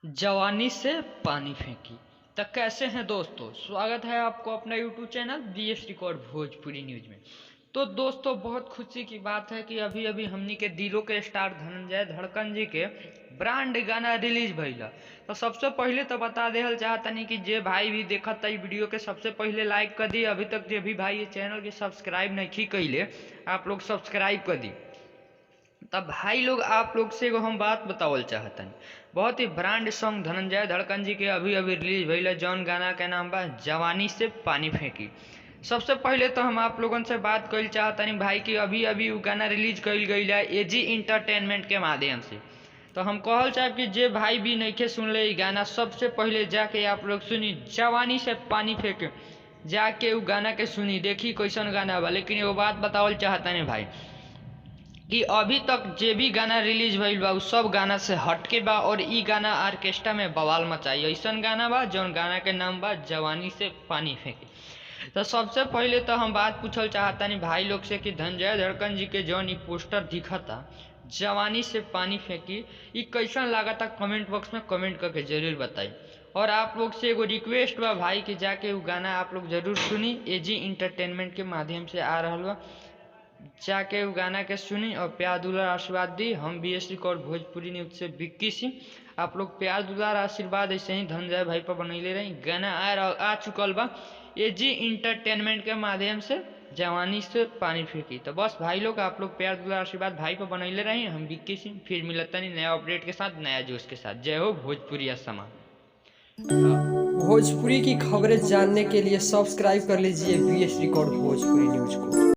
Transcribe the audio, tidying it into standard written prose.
जवानी से पानी फेंकी। तो कैसे हैं दोस्तों, स्वागत है आपको अपना YouTube channel BS record Bhojpuri news में। तो दोस्तों, बहुत खुशी की बात है कि अभी अभी हमनी के दिलों के स्टार धनंजय धड़कन जी के ब्रांड गाना रिलीज भइला। तो सबसे पहले तो बता देहल चाहतनी कि जे भाई भी देखत ई वीडियो के सबसे पहले लाइक कर दी। अभी तक जे भी भाई ये चैनल के सब्सक्राइब नहीं कइले, आप लोग सब्सक्राइब कर दी। तब भाई लोग, आप लोग से एगो हम बात बतावल चाहतन। बहुत ही ब्रांड सॉन्ग धनंजय धड़कन जी के अभी अभी रिलीज भइल, जौन गाना के नाम बा जवानी से पानी फेंकी। सबसे पहले तो हम आप लोगन से बात कइल चाहतनी भाई कि अभी अभी वो गाना रिलीज कइल गइल है एजी इंटरटेनमेंट के माध्यम से। तो हम कहल चाहब कि जे भाई भी नइखे सुनले ई गाना, सबसे पहले जाके आप लोग सुनी जवानी से पानी फेंके। जाके उ गाना के सुनी, देखी कैसन गाना बा। लेकिन एगो बात बतावल चाहतनी भाई कि अभी तक जे भी गाना रिलीज भइल बा उ सब गाना से हटके बा, और ई गाना ऑर्केस्ट्रा में बवाल मचाई। ऐसन गाना बा जौन गाना के नाम बा जवानी से पानी फेंके। तो सबसे पहले तो हम बात पूछल चाहतानी भाई लोग से कि धनंजय धड़कन जी के जौन ई पोस्टर दिखता जवानी से पानी फेंकी, ई कैसन लागता कमेंट बॉक्स में कमेंट करके जरूर बताई। और आप लोग से एगो रिक्वेस्ट बा भाई कि जाके उ गाना आप लोग जरूर सुनी, एजी इंटरटेनमेंट के माध्यम से आ रहल बा। जाके उ गाना के सुनी और प्यार दुलार आशीर्वाद दी। हम BS रिकॉर्ड भोजपुरी न्यूज से विक्की सिंह। आप लोग प्यार दुलार आशीर्वाद ऐसे ही धनंजय भाई पर बनैले रही। गाना आ चुकल बा एजी इंटरटेनमेंट के माध्यम से, जवानी से पानी फेंकी। तो बस भाई लोग, आप लोग प्यार दुलार आशीर्वाद भाई पर बनैले रही। हम विक्की सिंह फिर मिलता नहीं नया अपडेट के साथ, नया जोश के साथ। जय हो भोजपुरी असमा। भोजपुरी की खबरें जानने के लिए सब्सक्राइब कर लीजिए BS रिकॉर्ड भोजपुरी न्यूज को।